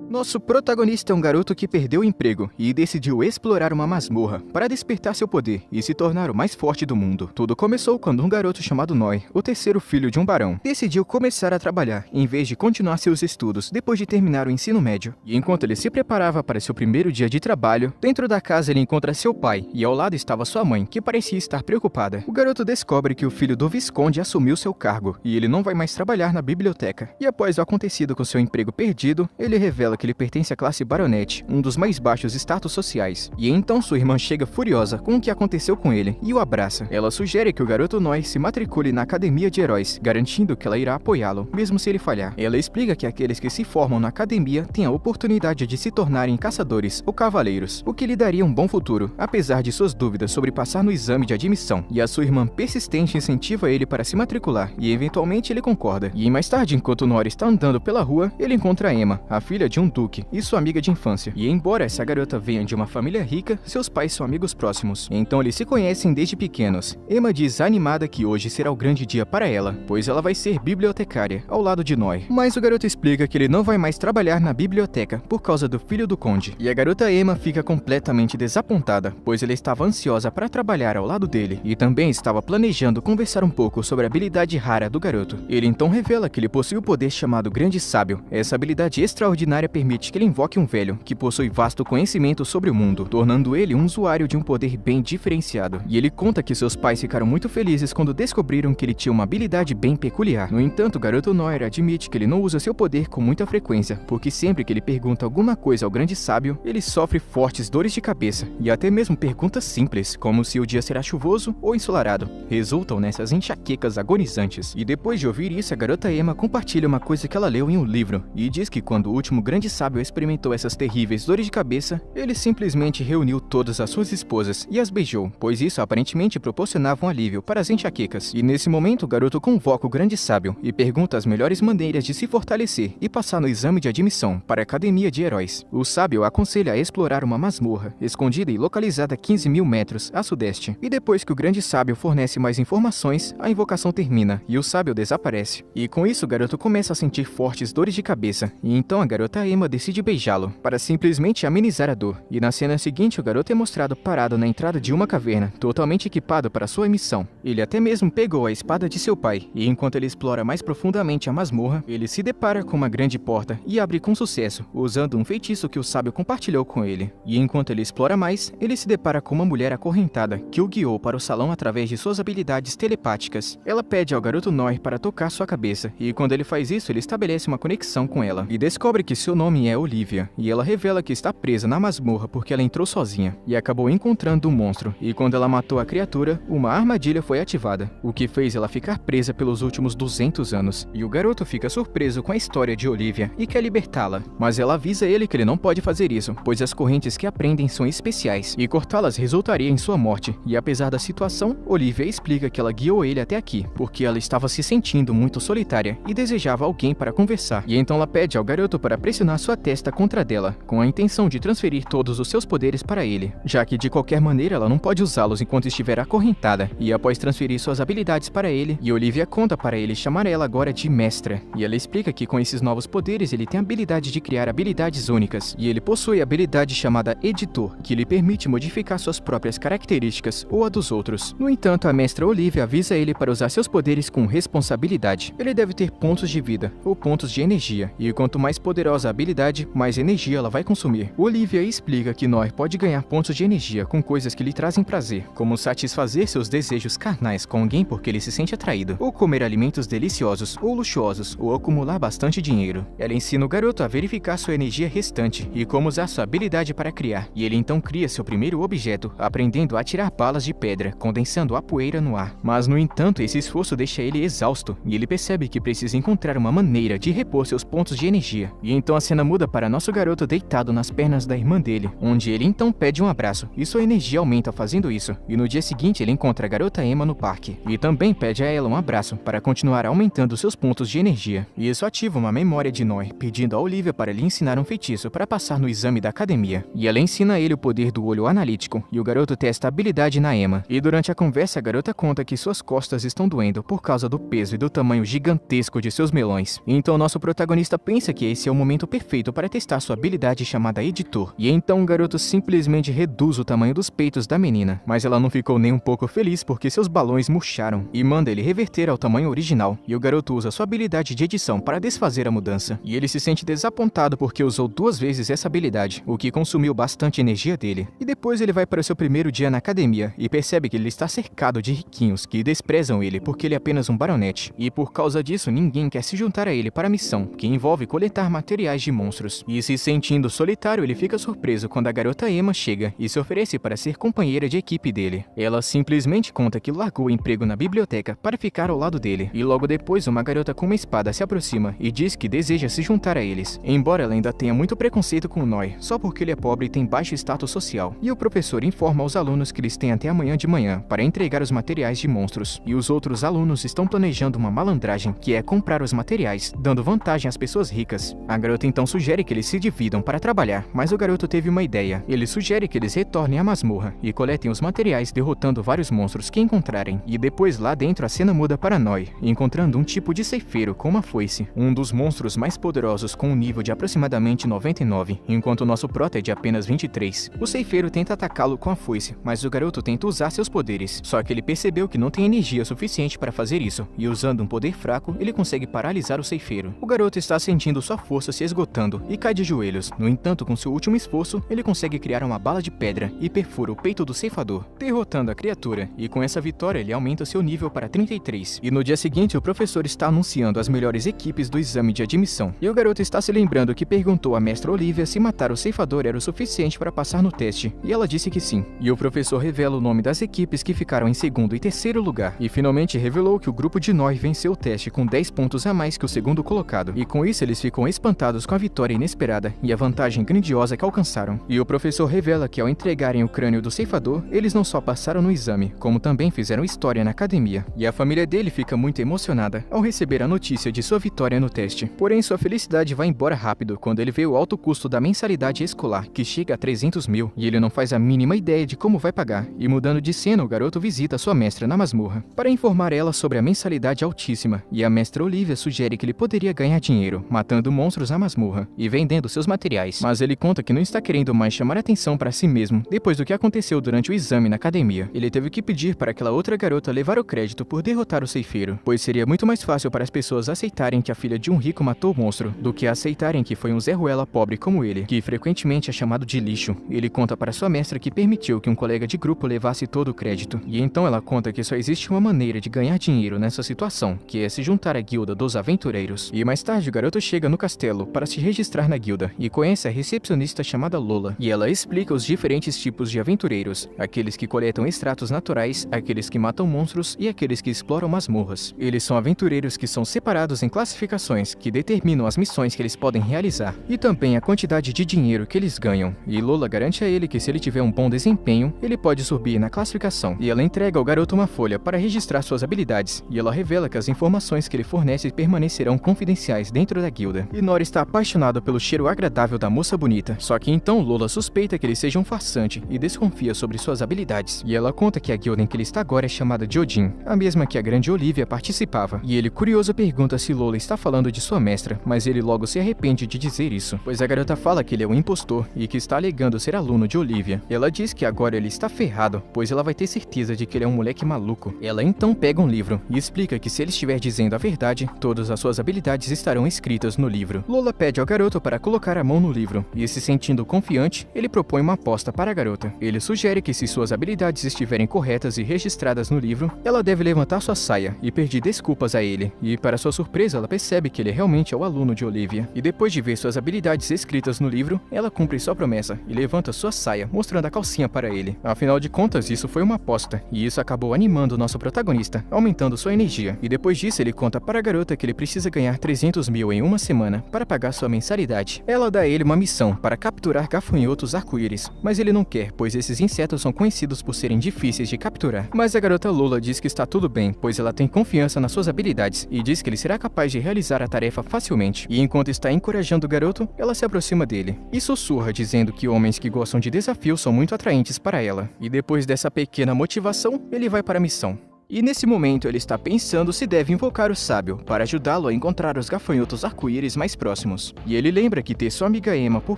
Nosso protagonista é um garoto que perdeu o emprego e decidiu explorar uma masmorra para despertar seu poder e se tornar o mais forte do mundo. Tudo começou quando um garoto chamado Noi, o terceiro filho de um barão, decidiu começar a trabalhar em vez de continuar seus estudos depois de terminar o ensino médio. E enquanto ele se preparava para seu primeiro dia de trabalho, dentro da casa ele encontra seu pai e ao lado estava sua mãe, que parecia estar preocupada. O garoto descobre que o filho do Visconde assumiu seu cargo e ele não vai mais trabalhar na biblioteca. E após o acontecido com seu emprego perdido, ele revela que ele pertence à classe baronete, um dos mais baixos status sociais. E então sua irmã chega furiosa com o que aconteceu com ele e o abraça. Ela sugere que o garoto Noi se matricule na academia de heróis, garantindo que ela irá apoiá-lo, mesmo se ele falhar. Ela explica que aqueles que se formam na academia têm a oportunidade de se tornarem caçadores ou cavaleiros, o que lhe daria um bom futuro, apesar de suas dúvidas sobre passar no exame de admissão. E a sua irmã persistente incentiva ele para se matricular, e eventualmente ele concorda. E mais tarde, enquanto Nori está andando pela rua, ele encontra Emma, a filha de um duque e sua amiga de infância. E embora essa garota venha de uma família rica, seus pais são amigos próximos. Então eles se conhecem desde pequenos. Emma diz animada que hoje será o grande dia para ela, pois ela vai ser bibliotecária, ao lado de Noi. Mas o garoto explica que ele não vai mais trabalhar na biblioteca por causa do filho do conde. E a garota Emma fica completamente desapontada, pois ela estava ansiosa para trabalhar ao lado dele e também estava planejando conversar um pouco sobre a habilidade rara do garoto. Ele então revela que ele possui o poder chamado Grande Sábio. Essa habilidade extraordinária permite que ele invoque um velho que possui vasto conhecimento sobre o mundo, tornando ele um usuário de um poder bem diferenciado. E ele conta que seus pais ficaram muito felizes quando descobriram que ele tinha uma habilidade bem peculiar. No entanto, o garoto Noir admite que ele não usa seu poder com muita frequência, porque sempre que ele pergunta alguma coisa ao Grande Sábio, ele sofre fortes dores de cabeça, e até mesmo perguntas simples, como se o dia será chuvoso ou ensolarado, resultam nessas enxaquecas agonizantes. E depois de ouvir isso, a garota Emma compartilha uma coisa que ela leu em um livro, e diz que quando o último Grande Sábio experimentou essas terríveis dores de cabeça, ele simplesmente reuniu todas as suas esposas e as beijou, pois isso aparentemente proporcionava um alívio para as enxaquecas. E nesse momento o garoto convoca o Grande Sábio e pergunta as melhores maneiras de se fortalecer e passar no exame de admissão para a Academia de Heróis. O sábio aconselha a explorar uma masmorra, escondida e localizada a 15.000 metros a sudeste. E depois que o Grande Sábio fornece mais informações, a invocação termina e o sábio desaparece. E com isso o garoto começa a sentir fortes dores de cabeça, e então a garota Emma decide beijá-lo, para simplesmente amenizar a dor. E na cena seguinte o garoto é mostrado parado na entrada de uma caverna, totalmente equipado para sua missão. Ele até mesmo pegou a espada de seu pai, e enquanto ele explora mais profundamente a masmorra, ele se depara com uma grande porta e abre com sucesso, usando um feitiço que o sábio compartilhou com ele. E enquanto ele explora mais, ele se depara com uma mulher acorrentada, que o guiou para o salão através de suas habilidades telepáticas. Ela pede ao garoto Noir para tocar sua cabeça, e quando ele faz isso, ele estabelece uma conexão com ela, e descobre que seu nome é Olivia, e ela revela que está presa na masmorra porque ela entrou sozinha, e acabou encontrando um monstro, e quando ela matou a criatura, uma armadilha foi ativada, o que fez ela ficar presa pelos últimos 200 anos, e o garoto fica surpreso com a história de Olivia e quer libertá-la, mas ela avisa ele que ele não pode fazer isso, pois as correntes que aprendem são especiais, e cortá-las resultaria em sua morte, e apesar da situação, Olivia explica que ela guiou ele até aqui, porque ela estava se sentindo muito solitária e desejava alguém para conversar, e então ela pede ao garoto para pressionar sua testa contra dela, com a intenção de transferir todos os seus poderes para ele, já que de qualquer maneira ela não pode usá-los enquanto estiver acorrentada, e após transferir suas habilidades para ele, e Olivia conta para ele chamar ela agora de mestra, e ela explica que com esses novos poderes ele tem a habilidade de criar habilidades únicas, e ele possui a habilidade chamada Editor, que lhe permite modificar suas próprias características ou a dos outros. No entanto, a mestra Olivia avisa ele para usar seus poderes com responsabilidade. Ele deve ter pontos de vida, ou pontos de energia, e quanto mais poderosa a habilidade, mais energia ela vai consumir. Olivia explica que Noir pode ganhar pontos de energia com coisas que lhe trazem prazer, como satisfazer seus desejos carnais com alguém porque ele se sente atraído, ou comer alimentos deliciosos ou luxuosos, ou acumular bastante dinheiro. Ela ensina o garoto a verificar sua energia restante e como usar sua habilidade para criar, e ele então cria seu primeiro objeto, aprendendo a atirar balas de pedra, condensando a poeira no ar. Mas no entanto, esse esforço deixa ele exausto, e ele percebe que precisa encontrar uma maneira de repor seus pontos de energia. E então a cena muda para nosso garoto deitado nas pernas da irmã dele, onde ele então pede um abraço, e sua energia aumenta fazendo isso. E no dia seguinte ele encontra a garota Emma no parque, e também pede a ela um abraço para continuar aumentando seus pontos de energia. E isso ativa uma memória de Noir, pedindo a Olivia para lhe ensinar um feitiço para passar no exame da academia. E ela ensina ele o poder do olho analítico, e o garoto testa a habilidade na Emma. E durante a conversa a garota conta que suas costas estão doendo por causa do peso e do tamanho gigantesco de seus melões. Então nosso protagonista pensa que esse é o momento perfeito para testar sua habilidade chamada editor. E então o garoto simplesmente reduz o tamanho dos peitos da menina, mas ela não ficou nem um pouco feliz porque seus balões murcharam e manda ele reverter ao tamanho original. E o garoto usa sua habilidade de edição para desfazer a mudança. E ele se sente desapontado porque usou 2 vezes essa habilidade, o que consumiu bastante energia dele. E depois ele vai para o seu primeiro dia na academia e percebe que ele está cercado de riquinhos que desprezam ele porque ele é apenas um baronete. E por causa disso ninguém quer se juntar a ele para a missão, que envolve coletar materiais de monstros. E se sentindo solitário, ele fica surpreso quando a garota Emma chega e se oferece para ser companheira de equipe dele. Ela simplesmente conta que largou o emprego na biblioteca para ficar ao lado dele. E logo depois uma garota com uma espada se aproxima e diz que deseja se juntar a eles, embora ela ainda tenha muito preconceito com o Noi, só porque ele é pobre e tem baixo status social. E o professor informa aos alunos que eles têm até amanhã de manhã para entregar os materiais de monstros. E os outros alunos estão planejando uma malandragem, que é comprar os materiais, dando vantagem às pessoas ricas. A garota então sugere que eles se dividam para trabalhar, mas o garoto teve uma ideia. Ele sugere que eles retornem à masmorra e coletem os materiais derrotando vários monstros que encontrarem. E depois lá dentro a cena muda para Noi, encontrando um tipo de ceifeiro com uma foice, um dos monstros mais poderosos com um nível de aproximadamente 99, enquanto o nosso prota é de apenas 23. O ceifeiro tenta atacá-lo com a foice, mas o garoto tenta usar seus poderes, só que ele percebeu que não tem energia suficiente para fazer isso, e usando um poder fraco, ele consegue paralisar o ceifeiro. O garoto está sentindo sua força se esgotando e cai de joelhos. No entanto, com seu último esforço, ele consegue criar uma bala de pedra e perfura o peito do ceifador, derrotando a criatura, e com essa vitória ele aumenta seu nível para 33. E no dia seguinte, o professor está anunciando as melhores equipes do exame de admissão, e o garoto está se lembrando que perguntou à mestra Olivia se matar o ceifador era o suficiente para passar no teste, e ela disse que sim. E o professor revela o nome das equipes que ficaram em segundo e terceiro lugar, e finalmente revelou que o grupo de Noi venceu o teste com 10 pontos a mais que o segundo colocado, e com isso eles ficam espantados com a vitória inesperada e a vantagem grandiosa que alcançaram. E o professor revela que ao entregarem o crânio do ceifador, eles não só passaram no exame, como também fizeram história na academia. E a família dele fica muito emocionada ao receber a notícia de sua vitória no teste. Porém, sua felicidade vai embora rápido quando ele vê o alto custo da mensalidade escolar, que chega a 300 mil, e ele não faz a mínima ideia de como vai pagar. E mudando de cena, o garoto visita sua mestra na masmorra para informar ela sobre a mensalidade altíssima, e a mestra Olivia sugere que ele poderia ganhar dinheiro matando monstros na masmorra e vendendo seus materiais, mas ele conta que não está querendo mais chamar atenção para si mesmo depois do que aconteceu durante o exame na academia. Ele teve que pedir para aquela outra garota levar o crédito por derrotar o ceifeiro, pois seria muito mais fácil para as pessoas aceitarem que a filha de um rico matou o monstro do que aceitarem que foi um Zé Ruela pobre como ele, que frequentemente é chamado de lixo. Ele conta para sua mestra que permitiu que um colega de grupo levasse todo o crédito, e então ela conta que só existe uma maneira de ganhar dinheiro nessa situação, que é se juntar à guilda dos aventureiros. E mais tarde o garoto chega no castelo para se registrar na guilda e conhece a recepcionista chamada Lola, e ela explica os diferentes tipos de aventureiros, aqueles que coletam extratos naturais, aqueles que matam monstros e aqueles que exploram masmorras. Eles são aventureiros que são separados em classificações que determinam as missões que eles podem realizar e também a quantidade de dinheiro que eles ganham. E Lola garante a ele que se ele tiver um bom desempenho, ele pode subir na classificação. E ela entrega ao garoto uma folha para registrar suas habilidades, e ela revela que as informações que ele fornece permanecerão confidenciais dentro da guilda. E Nori está apaixonado pelo cheiro agradável da moça bonita, só que então Lola suspeita que ele seja um farsante e desconfia sobre suas habilidades. E ela conta que a guilda em que ele está agora é chamada de Odin, a mesma que a grande Olivia participava. E ele, curioso, pergunta se Lola está falando de sua mestra, mas ele logo se arrepende de dizer isso, pois a garota fala que ele é um impostor e que está alegando ser aluno de Olivia. Ela diz que agora ele está ferrado, pois ela vai ter certeza de que ele é um moleque maluco. Ela então pega um livro e explica que se ele estiver dizendo a verdade, todas as suas habilidades estarão escritas no livro. Lola pede ao garoto para colocar a mão no livro, e se sentindo confiante, ele propõe uma aposta para a garota. Ele sugere que se suas habilidades estiverem corretas e registradas no livro, ela deve levantar sua saia e pedir desculpas a ele. E para sua surpresa, ela percebe que ele realmente é o aluno de Olivia. E depois de ver suas habilidades escritas no livro, ela cumpre sua promessa e levanta sua saia, mostrando a calcinha para ele. Afinal de contas, isso foi uma aposta, e isso acabou animando nosso protagonista, aumentando sua energia. E depois disso, ele conta para a garota que ele precisa ganhar 300 mil em uma semana para pagar sua mensalidade. Ela dá a ele uma missão para capturar gafanhotos arco-íris, mas ele não quer, pois esses insetos são conhecidos por serem difíceis de capturar. Mas a garota Lola diz que está tudo bem, pois ela tem confiança nas suas habilidades e diz que ele será capaz de realizar a tarefa facilmente. E enquanto está encorajando o garoto, ela se aproxima dele e sussurra dizendo que homens que gostam de desafios são muito atraentes para ela. E depois dessa pequena motivação, ele vai para a missão. E nesse momento ele está pensando se deve invocar o sábio para ajudá-lo a encontrar os gafanhotos arco-íris mais próximos. E ele lembra que ter sua amiga Emma por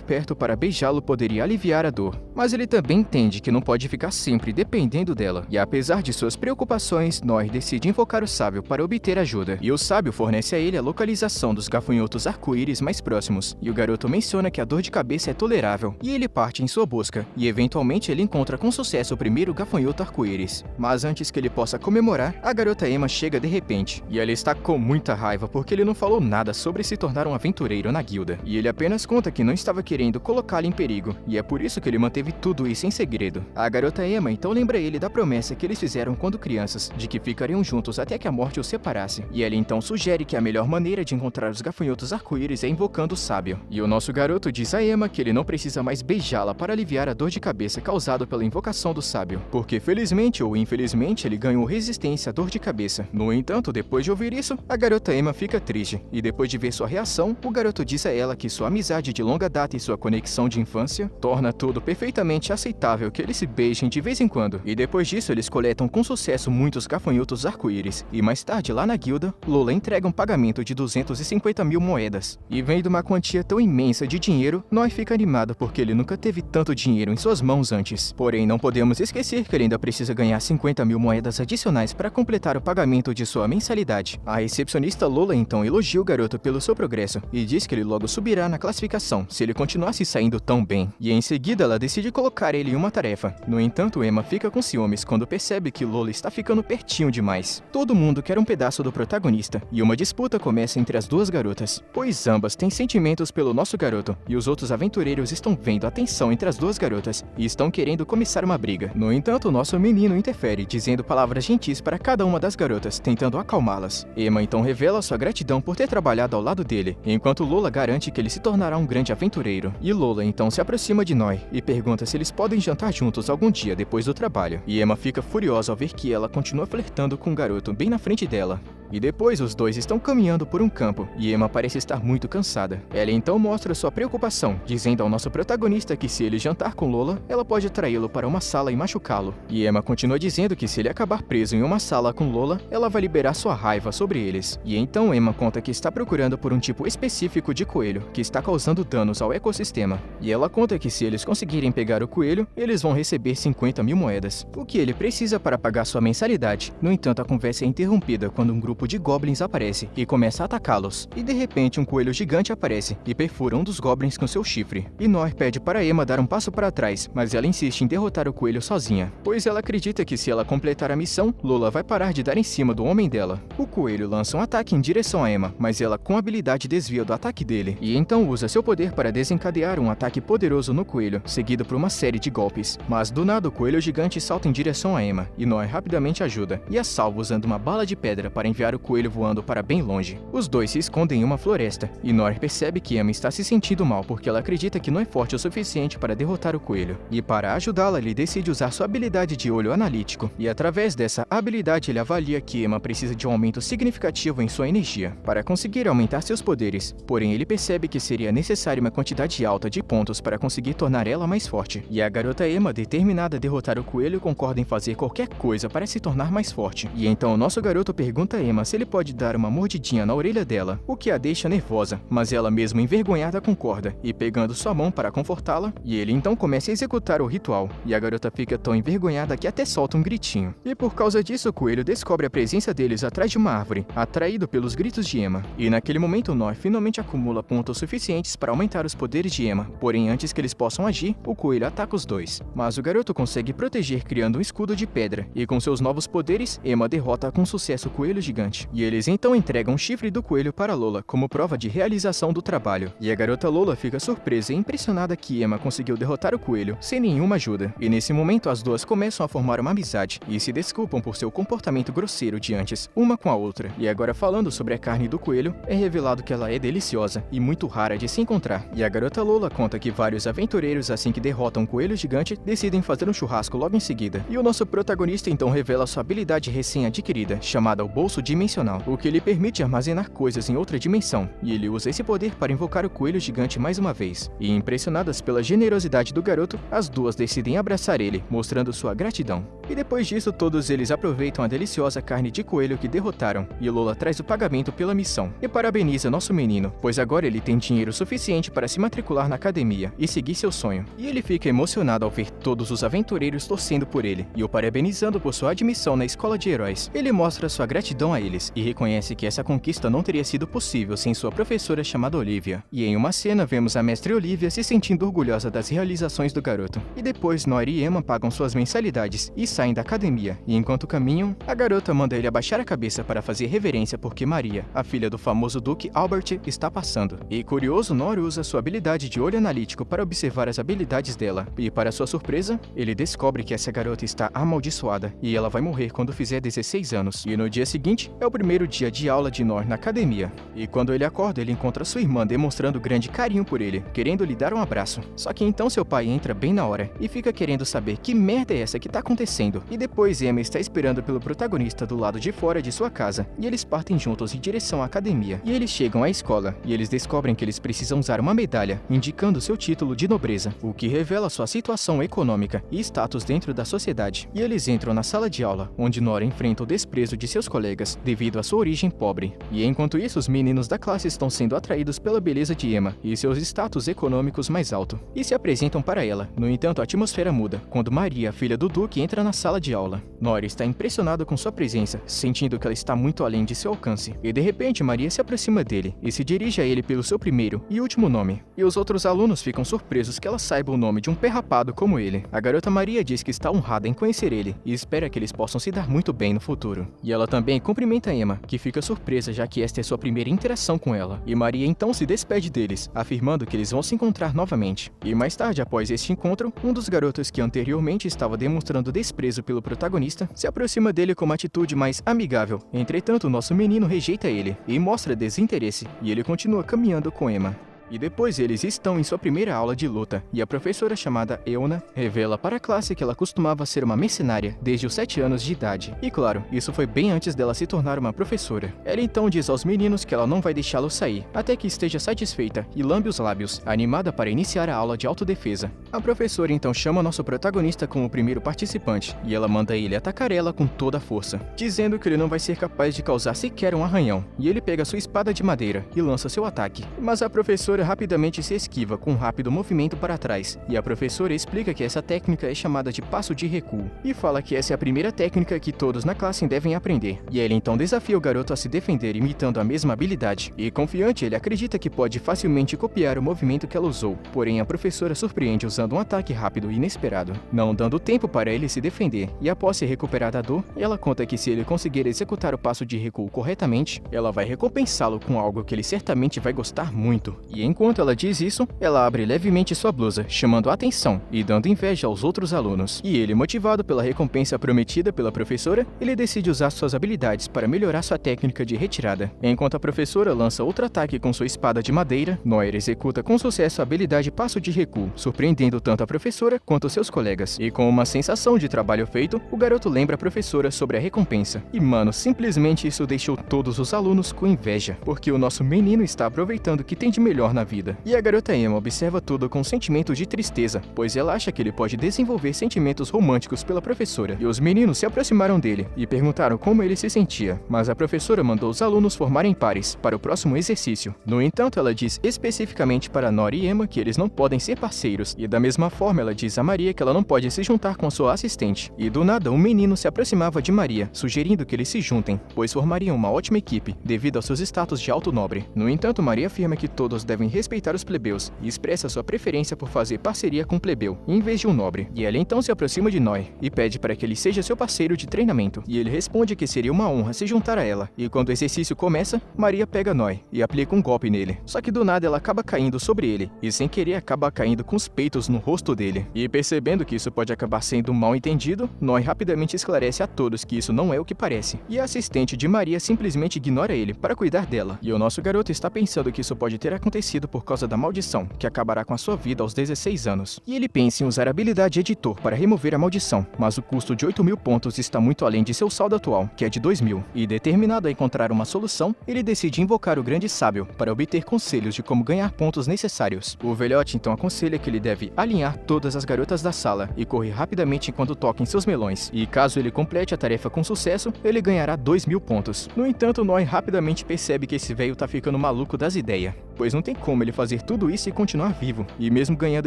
perto para beijá-lo poderia aliviar a dor. Mas ele também entende que não pode ficar sempre dependendo dela. E apesar de suas preocupações, Noir decide invocar o sábio para obter ajuda. E o sábio fornece a ele a localização dos gafanhotos arco-íris mais próximos. E o garoto menciona que a dor de cabeça é tolerável. E ele parte em sua busca. E eventualmente ele encontra com sucesso o primeiro gafanhoto arco-íris. Mas antes que ele possa comemorar, a garota Emma chega de repente. E ela está com muita raiva porque ele não falou nada sobre se tornar um aventureiro na guilda. E ele apenas conta que não estava querendo colocá-la em perigo. E é por isso que ele manteve tudo isso em segredo. A garota Emma então lembra ele da promessa que eles fizeram quando crianças, de que ficariam juntos até que a morte os separasse. E ela então sugere que a melhor maneira de encontrar os gafanhotos arco-íris é invocando o sábio. E o nosso garoto diz a Emma que ele não precisa mais beijá-la para aliviar a dor de cabeça causada pela invocação do sábio. Porque felizmente ou infelizmente ele ganhou resistência à dor de cabeça. No entanto, depois de ouvir isso, a garota Emma fica triste. E depois de ver sua reação, o garoto diz a ela que sua amizade de longa data e sua conexão de infância torna tudo perfeitamente aceitável que eles se beijem de vez em quando. E depois disso eles coletam com sucesso muitos gafanhotos arco-íris. E mais tarde, lá na guilda, Lola entrega um pagamento de 250 mil moedas. E vendo uma quantia tão imensa de dinheiro, Noir fica animado porque ele nunca teve tanto dinheiro em suas mãos antes. Porém, não podemos esquecer que ele ainda precisa ganhar 50 mil moedas adicionais para completar o pagamento de sua mensalidade. A recepcionista Lola então elogia o garoto pelo seu progresso e diz que ele logo subirá na classificação se ele continuasse saindo tão bem. E em seguida ela decide colocar ele em uma tarefa. No entanto, Emma fica com ciúmes quando percebe que Lola está ficando pertinho demais. Todo mundo quer um pedaço do protagonista e uma disputa começa entre as duas garotas, pois ambas têm sentimentos pelo nosso garoto e os outros aventureiros estão vendo a tensão entre as duas garotas e estão querendo começar uma briga. No entanto, o nosso menino interfere, dizendo palavras gentis para cada uma das garotas, tentando acalmá-las. Emma então revela sua gratidão por ter trabalhado ao lado dele, enquanto Lola garante que ele se tornará um grande aventureiro. E Lola então se aproxima de Noir e pergunta se eles podem jantar juntos algum dia depois do trabalho. E Emma fica furiosa ao ver que ela continua flertando com o garoto bem na frente dela. E depois os dois estão caminhando por um campo e Emma parece estar muito cansada. Ela então mostra sua preocupação, dizendo ao nosso protagonista que se ele jantar com Lola, ela pode atraí-lo para uma sala e machucá-lo. E Emma continua dizendo que se ele acabar preso em uma sala com Lola, ela vai liberar sua raiva sobre eles. E então Emma conta que está procurando por um tipo específico de coelho que está causando danos ao ecossistema. E ela conta que se eles conseguirem pegar o coelho, eles vão receber 50 mil moedas, o que ele precisa para pagar sua mensalidade. No entanto, a conversa é interrompida quando um grupo de goblins aparece e começa a atacá-los. E de repente um coelho gigante aparece e perfura um dos goblins com seu chifre. E Noir pede para Emma dar um passo para trás, mas ela insiste em derrotar o coelho sozinha, pois ela acredita que se ela completar a missão, Lola vai parar de dar em cima do homem dela. O coelho lança um ataque em direção a Emma, mas ela com habilidade desvia do ataque dele, e então usa seu poder para desencadear um ataque poderoso no coelho, seguido por uma série de golpes. Mas do nada o coelho gigante salta em direção a Emma, e Noir rapidamente ajuda, e a salva usando uma bala de pedra para enviar o coelho voando para bem longe. Os dois se escondem em uma floresta, e Noir percebe que Emma está se sentindo mal porque ela acredita que não é forte o suficiente para derrotar o coelho. E para ajudá-la, ele decide usar sua habilidade de olho analítico, e através dessa habilidade ele avalia que Emma precisa de um aumento significativo em sua energia para conseguir aumentar seus poderes, porém ele percebe que seria necessária uma quantidade alta de pontos para conseguir tornar ela mais forte. E a garota Emma, determinada a derrotar o coelho, concorda em fazer qualquer coisa para se tornar mais forte. E então o nosso garoto pergunta a Emma se ele pode dar uma mordidinha na orelha dela, o que a deixa nervosa, mas ela mesmo envergonhada concorda, e pegando sua mão para confortá-la, e ele então começa a executar o ritual, e a garota fica tão envergonhada que até solta um gritinho. E por causa disso o coelho descobre a presença deles atrás de uma árvore, atraído pelos gritos de Emma. E naquele momento Noir finalmente acumula pontos suficientes para aumentar os poderes de Emma, porém antes que eles possam agir, o coelho ataca os dois. Mas o garoto consegue proteger criando um escudo de pedra, e com seus novos poderes, Emma derrota com sucesso o coelho gigante. E eles então entregam o chifre do coelho para Lola como prova de realização do trabalho. E a garota Lola fica surpresa e impressionada que Emma conseguiu derrotar o coelho sem nenhuma ajuda. E nesse momento as duas começam a formar uma amizade e se desculpam por seu comportamento grosseiro de antes, uma com a outra. E agora falando sobre a carne do coelho, é revelado que ela é deliciosa e muito rara de se encontrar. E a garota Lola conta que vários aventureiros, assim que derrotam um coelho gigante, decidem fazer um churrasco logo em seguida. E o nosso protagonista então revela sua habilidade recém-adquirida, chamada o Bolso Dimensional, o que lhe permite armazenar coisas em outra dimensão, e ele usa esse poder para invocar o coelho gigante mais uma vez. E impressionadas pela generosidade do garoto, as duas decidem abraçar ele, mostrando sua gratidão. E depois disso, todos eles aproveitam a deliciosa carne de coelho que derrotaram, e Lola traz o pagamento pela missão. E parabeniza nosso menino, pois agora ele tem dinheiro suficiente para se matricular na academia e seguir seu sonho. E ele fica emocionado ao ver todos os aventureiros torcendo por ele, e o parabenizando por sua admissão na escola de heróis. Ele mostra sua gratidão a eles, e reconhece que essa conquista não teria sido possível sem sua professora chamada Olivia. E em uma cena vemos a mestre Olivia se sentindo orgulhosa das realizações do garoto. E depois Nori e Emma pagam suas mensalidades e saem da academia, e enquanto caminham, a garota manda ele abaixar a cabeça para fazer reverência porque Maria, a filha do famoso Duque Albert, está passando. E curioso, Nori usa sua habilidade de olho analítico para observar as habilidades dela, e para sua surpresa, ele descobre que essa garota está amaldiçoada, e ela vai morrer quando fizer 16 anos. E no dia seguinte, é o primeiro dia de aula de Nori na academia. E quando ele acorda, ele encontra sua irmã demonstrando grande carinho por ele, querendo lhe dar um abraço. Só que então seu pai entra bem na hora, e fica querendo saber que merda é essa que tá acontecendo. E depois Emma está esperando pelo protagonista do lado de fora de sua casa, e eles partem juntos em direção à academia. E eles chegam à escola, e eles descobrem que eles precisam usar uma medalha, indicando seu título de nobreza, o que revela sua situação econômica e status dentro da sociedade. E eles entram na sala de aula, onde Nora enfrenta o desprezo de seus colegas, devido à sua origem pobre. E enquanto isso, os meninos da classe estão sendo atraídos pela beleza de Emma e seus status econômicos mais alto, e se apresentam para ela. No entanto, a atmosfera muda, quando Maria, filha do Duque, entra na sala de aula. Nora está impressionada com sua presença, sentindo que ela está muito além de seu alcance, e de repente Maria se aproxima dele, e se dirige a ele pelo seu primeiro e último nome. E os outros alunos ficam surpresos que ela saiba o nome de um pé rapado como ele. A garota Maria diz que está honrada em conhecer ele, e espera que eles possam se dar muito bem no futuro. E ela também cumprimenta Emma, que fica surpresa já que esta é sua primeira interação com ela. E Maria então se despede deles, afirmando que eles vão se encontrar novamente. E mais tarde, após este encontro, um dos garotos que anteriormente estava demonstrando desprezo pelo protagonista, se aproxima dele com uma atitude mais amigável. Entretanto, nosso menino rejeita ele e mostra desinteresse, e ele continua caminhando com Emma. E depois eles estão em sua primeira aula de luta, e a professora chamada Euna revela para a classe que ela costumava ser uma mercenária desde os 7 anos de idade. E claro, isso foi bem antes dela se tornar uma professora. Ela então diz aos meninos que ela não vai deixá-lo sair, até que esteja satisfeita e lambe os lábios, animada para iniciar a aula de autodefesa. A professora então chama nosso protagonista como o primeiro participante, e ela manda ele atacar ela com toda a força, dizendo que ele não vai ser capaz de causar sequer um arranhão, e ele pega sua espada de madeira e lança seu ataque. Mas a professora rapidamente se esquiva com um rápido movimento para trás, e a professora explica que essa técnica é chamada de passo de recuo, e fala que essa é a primeira técnica que todos na classe devem aprender. E ela então desafia o garoto a se defender imitando a mesma habilidade, e confiante ele acredita que pode facilmente copiar o movimento que ela usou, porém a professora surpreende usando um ataque rápido e inesperado, não dando tempo para ele se defender, e após se recuperar da dor, ela conta que se ele conseguir executar o passo de recuo corretamente, ela vai recompensá-lo com algo que ele certamente vai gostar muito. E enquanto ela diz isso, ela abre levemente sua blusa, chamando a atenção e dando inveja aos outros alunos. E ele, motivado pela recompensa prometida pela professora, ele decide usar suas habilidades para melhorar sua técnica de retirada. Enquanto a professora lança outro ataque com sua espada de madeira, Noir executa com sucesso a habilidade passo de recuo, surpreendendo tanto a professora quanto seus colegas. E com uma sensação de trabalho feito, o garoto lembra a professora sobre a recompensa. E mano, simplesmente isso deixou todos os alunos com inveja, porque o nosso menino está aproveitando o que tem de melhor na vida. E a garota Emma observa tudo com um sentimento de tristeza, pois ela acha que ele pode desenvolver sentimentos românticos pela professora. E os meninos se aproximaram dele e perguntaram como ele se sentia, mas a professora mandou os alunos formarem pares para o próximo exercício. No entanto, ela diz especificamente para Nori e Emma que eles não podem ser parceiros, e da mesma forma ela diz a Maria que ela não pode se juntar com a sua assistente. E do nada, um menino se aproximava de Maria, sugerindo que eles se juntem, pois formariam uma ótima equipe, devido aos seus status de alto nobre. No entanto, Maria afirma que todos devem respeitar os plebeus e expressa sua preferência por fazer parceria com um plebeu, em vez de um nobre. E ela então se aproxima de Noi e pede para que ele seja seu parceiro de treinamento, e ele responde que seria uma honra se juntar a ela. E quando o exercício começa, Maria pega Noi e aplica um golpe nele, só que do nada ela acaba caindo sobre ele, e sem querer acaba caindo com os peitos no rosto dele. E percebendo que isso pode acabar sendo um mal entendido, Noi rapidamente esclarece a todos que isso não é o que parece, e a assistente de Maria simplesmente ignora ele para cuidar dela. E o nosso garoto está pensando que isso pode ter acontecido enfraquecido por causa da maldição, que acabará com a sua vida aos 16 anos. E ele pensa em usar a habilidade Editor para remover a maldição, mas o custo de 8.000 pontos está muito além de seu saldo atual, que é de 2.000. E determinado a encontrar uma solução, ele decide invocar o Grande Sábio para obter conselhos de como ganhar pontos necessários. O velhote então aconselha que ele deve alinhar todas as garotas da sala e correr rapidamente enquanto toca em seus melões, e caso ele complete a tarefa com sucesso, ele ganhará 2.000 pontos. No entanto, Noi rapidamente percebe que esse velho tá ficando maluco das ideias, pois não tem como ele fazer tudo isso e continuar vivo, e mesmo ganhando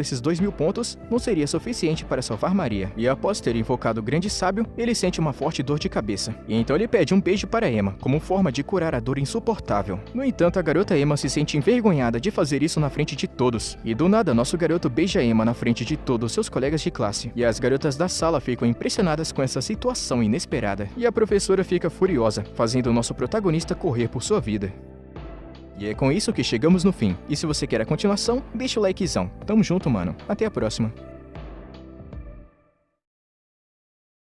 esses 2.000 pontos, não seria suficiente para salvar Maria. E após ter invocado o Grande Sábio, ele sente uma forte dor de cabeça, e então ele pede um beijo para Emma, como forma de curar a dor insuportável. No entanto, a garota Emma se sente envergonhada de fazer isso na frente de todos, e do nada nosso garoto beija Emma na frente de todos seus colegas de classe, e as garotas da sala ficam impressionadas com essa situação inesperada, e a professora fica furiosa, fazendo o nosso protagonista correr por sua vida. E é com isso que chegamos no fim, e se você quer a continuação, deixa o likezão. Tamo junto, mano. Até a próxima.